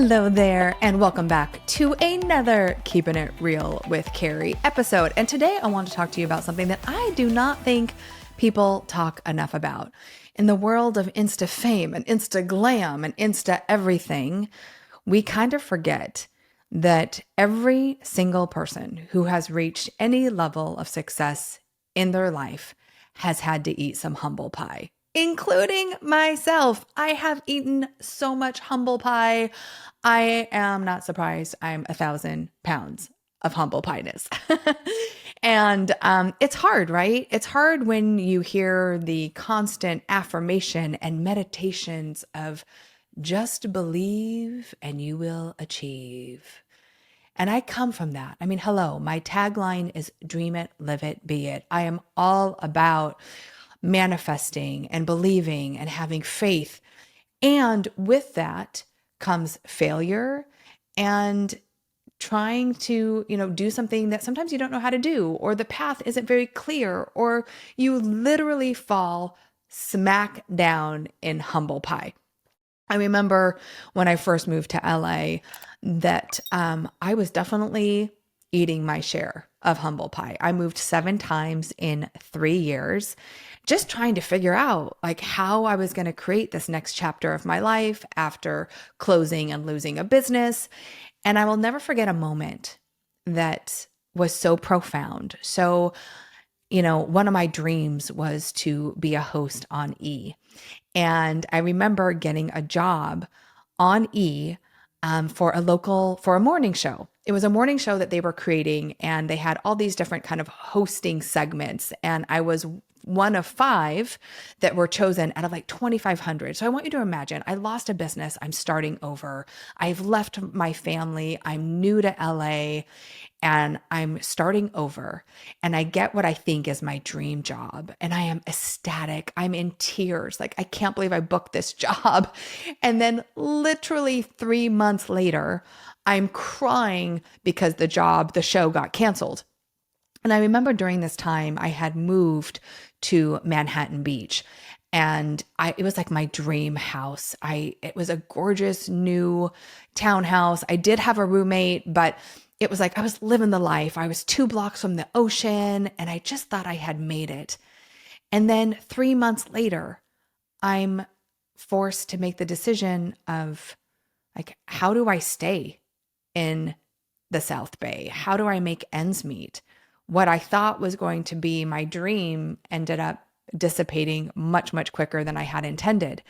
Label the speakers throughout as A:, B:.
A: Hello there, and welcome back to another Keeping It Real with Carrie episode. And today I want to talk to you about something that I do not think people talk enough about. In the world of Insta fame and Insta glam and Insta everything, we kind of forget that every single person who has reached any level of success in their life has had to eat some humble pie, including myself. I have eaten so much humble pie. I am not surprised. I'm 1,000 pounds of humble pie-ness. And it's hard, right? It's hard when you hear the constant affirmation and meditations of just believe and you will achieve. And I come from that. I mean, hello, my tagline is dream it, live it, be it. I am all about manifesting and believing and having faith. And with that comes failure and trying to, do something that sometimes you don't know how to do, or the path isn't very clear, or you literally fall smack down in humble pie. I remember when I first moved to LA that I was definitely eating my share of humble pie. I moved 7 times in 3 years, just trying to figure out like how I was going to create this next chapter of my life after closing and losing a business. And I will never forget a moment that was so profound. So, one of my dreams was to be a host on E. And I remember getting a job on E for a morning show. It was a morning show that they were creating, and they had all these different kind of hosting segments. And I was one of 5 that were chosen out of like 2,500. So I want you to imagine, I lost a business. I'm starting over. I've left my family. I'm new to LA and I'm starting over. And I get what I think is my dream job. And I am ecstatic. I'm in tears. Like, I can't believe I booked this job. And then literally 3 months later, I'm crying because the show got canceled. And I remember during this time, I had moved to Manhattan Beach, and it was like my dream house. It was a gorgeous new townhouse. I did have a roommate, but it was like I was living the life. I was 2 blocks from the ocean, and I just thought I had made it. And then 3 months later, I'm forced to make the decision of like, how do I stay in the South Bay? How do I make ends meet? What I thought was going to be my dream ended up dissipating much, much quicker than I had intended.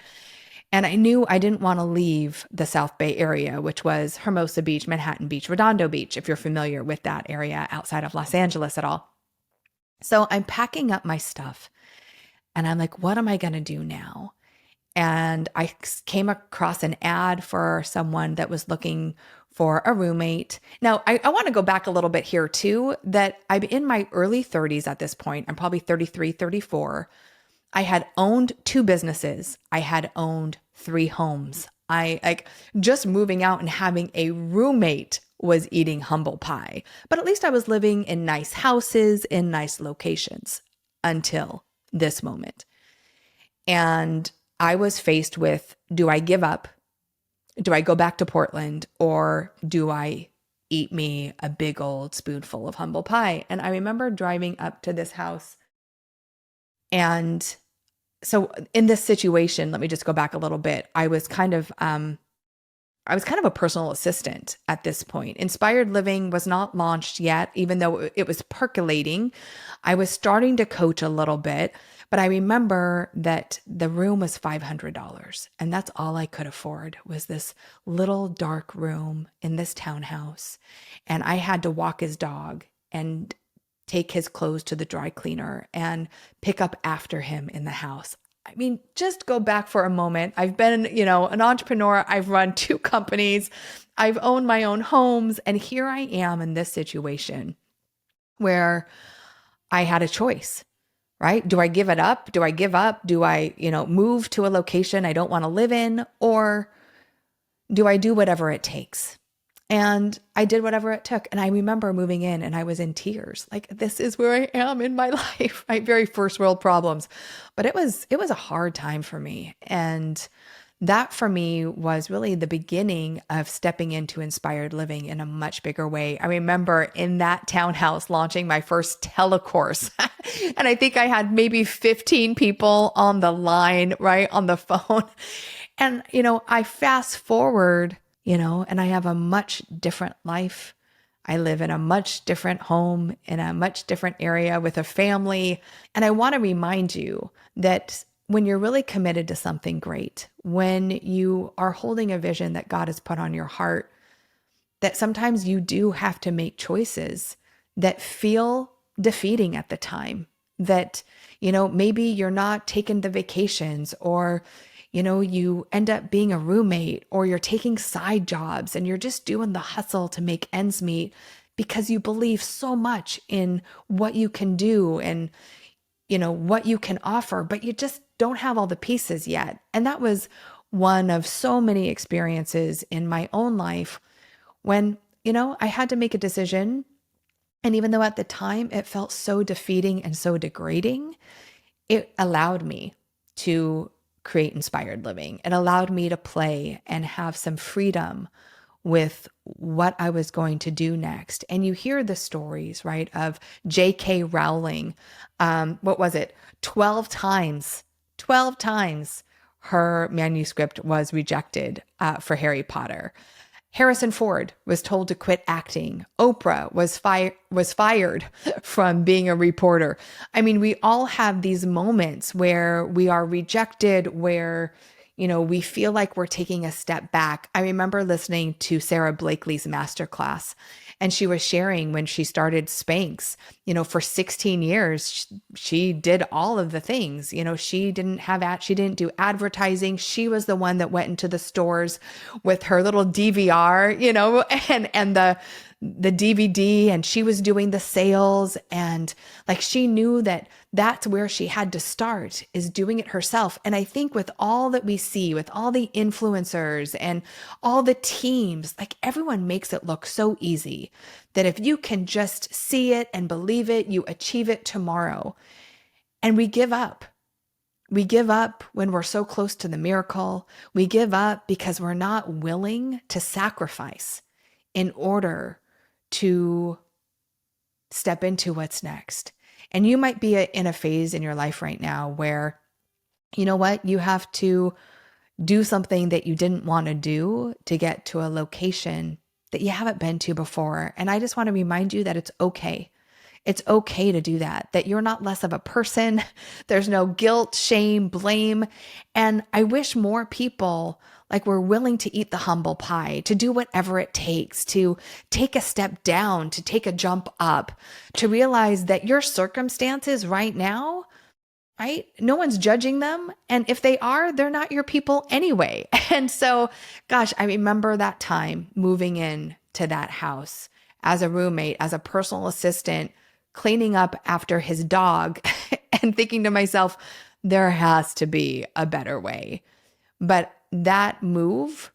A: And I knew I didn't want to leave the South Bay area, which was Hermosa Beach, Manhattan Beach, Redondo Beach, if you're familiar with that area outside of Los Angeles at all. So I'm packing up my stuff and I'm like, what am I going to do now? And I came across an ad for someone that was looking for a roommate. Now, I want to go back a little bit here too, that I'm in my early 30s at this point. I'm probably 33, 34. I had owned 2 businesses. I had owned 3 homes. Just moving out and having a roommate was eating humble pie. But at least I was living in nice houses, in nice locations until this moment. And I was faced with, do I give up? Do I go back to Portland, or do I eat me a big old spoonful of humble pie? And I remember driving up to this house. And so in this situation, let me just go back a little bit. I was kind of a personal assistant at this point. Inspired Living was not launched yet, even though it was percolating. I was starting to coach a little bit, but I remember that the room was $500, and that's all I could afford was this little dark room in this townhouse. And I had to walk his dog and take his clothes to the dry cleaner and pick up after him in the house. I mean, just go back for a moment. I've been, an entrepreneur. I've run 2 companies. I've owned my own homes. And here I am in this situation where I had a choice, right? Do I give it up? Do I give up? Do I, move to a location I don't want to live in? Or do I do whatever it takes? And I did whatever it took. And I remember moving in and I was in tears. Like, this is where I am in my life. My very first world problems. But it was a hard time for me. And that for me was really the beginning of stepping into inspired living in a much bigger way. I remember in that townhouse launching my first telecourse. And I think I had maybe 15 people on the line, right, on the phone. And, I fast forward, and I have a much different life. I live in a much different home in a much different area with a family. And I want to remind you that when you're really committed to something great, when you are holding a vision that God has put on your heart, that sometimes you do have to make choices that feel defeating at the time. That, maybe you're not taking the vacations, or, you end up being a roommate, or you're taking side jobs and you're just doing the hustle to make ends meet because you believe so much in what you can do and, what you can offer, but you just don't have all the pieces yet. And that was one of so many experiences in my own life when, I had to make a decision. And even though at the time it felt so defeating and so degrading, it allowed me to create inspired living. It allowed me to play and have some freedom with what I was going to do next. And you hear the stories, right, of J.K. Rowling. What was it? 12 times her manuscript was rejected for Harry Potter. Harrison Ford was told to quit acting. Oprah was fired from being a reporter. I mean, we all have these moments where we are rejected, where, we feel like we're taking a step back. I remember listening to Sarah Blakely's masterclass, and she was sharing when she started Spanx, for 16 years, she did all of the things. She didn't do advertising. She was the one that went into the stores with her little DVR, and the DVD, and she was doing the sales, and like she knew that that's where she had to start, is doing it herself. And I think with all that we see, with all the influencers and all the teams, like everyone makes it look so easy that if you can just see it and believe it, you achieve it tomorrow. And we give up. We give up when we're so close to the miracle. We give up because we're not willing to sacrifice in order to step into what's next. And you might be in a phase in your life right now where, you have to do something that you didn't want to do to get to a location that you haven't been to before. And I just want to remind you that it's okay. It's okay to do that, that you're not less of a person. There's no guilt, shame, blame. And I wish more people were willing to eat the humble pie, to do whatever it takes, to take a step down, to take a jump up, to realize that your circumstances right now, right? No one's judging them. And if they are, they're not your people anyway. And so, gosh, I remember that time moving in to that house as a roommate, as a personal assistant, cleaning up after his dog and thinking to myself, there has to be a better way. But that move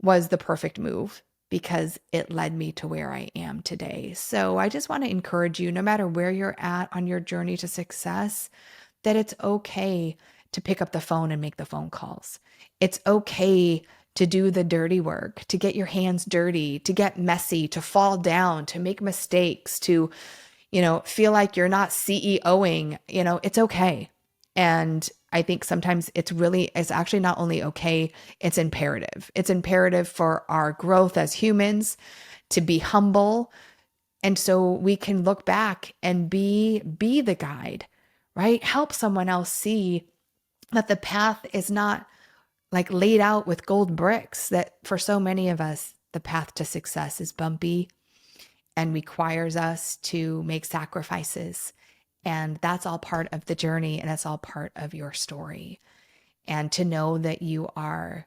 A: was the perfect move because it led me to where I am today. So I just want to encourage you, no matter where you're at on your journey to success, that it's okay to pick up the phone and make the phone calls. It's okay to do the dirty work, to get your hands dirty, to get messy, to fall down, to make mistakes, to, feel like you're not CEOing, it's okay. And I think sometimes it's actually not only okay, it's imperative. It's imperative for our growth as humans to be humble. And so we can look back and be the guide, right? Help someone else see that the path is not laid out with gold bricks, that for so many of us, the path to success is bumpy and requires us to make sacrifices. And that's all part of the journey, and it's all part of your story. And to know that you are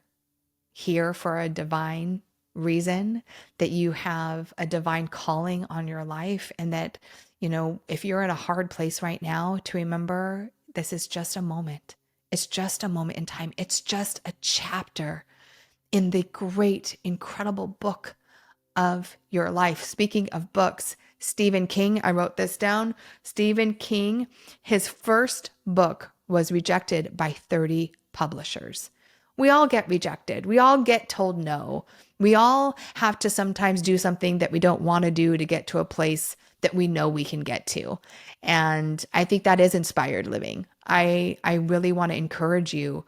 A: here for a divine reason, that you have a divine calling on your life, and that, if you're in a hard place right now, to remember this is just a moment. It's just a moment in time. It's just a chapter in the great, incredible book of your life. Speaking of books, Stephen King, I wrote this down. Stephen King, his first book was rejected by 30 publishers. We all get rejected. We all get told no. We all have to sometimes do something that we don't want to do to get to a place that we know we can get to. And I think that is inspired living. I really want to encourage you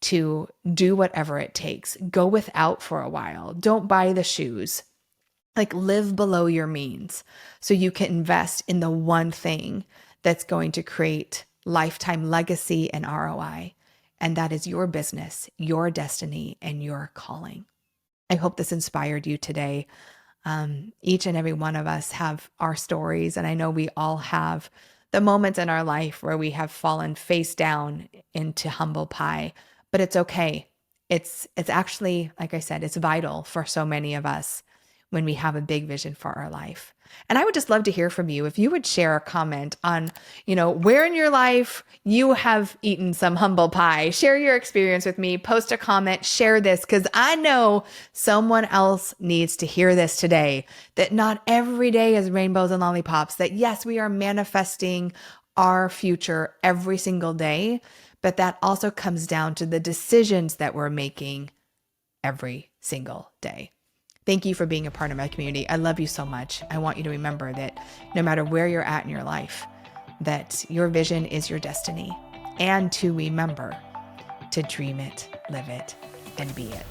A: to do whatever it takes. Go without for a while. Don't buy the shoes. Like, live below your means so you can invest in the one thing that's going to create lifetime legacy and ROI. And that is your business, your destiny, and your calling. I hope this inspired you today. Each and every one of us have our stories, and I know we all have the moments in our life where we have fallen face down into humble pie, but it's okay. It's actually, like I said, it's vital for so many of us when we have a big vision for our life. And I would just love to hear from you. If you would share a comment on, where in your life you have eaten some humble pie, share your experience with me, post a comment, share this, because I know someone else needs to hear this today, that not every day is rainbows and lollipops, that yes, we are manifesting our future every single day, but that also comes down to the decisions that we're making every single day. Thank you for being a part of my community. I love you so much. I want you to remember that no matter where you're at in your life, that your vision is your destiny, and to remember to dream it, live it, and be it.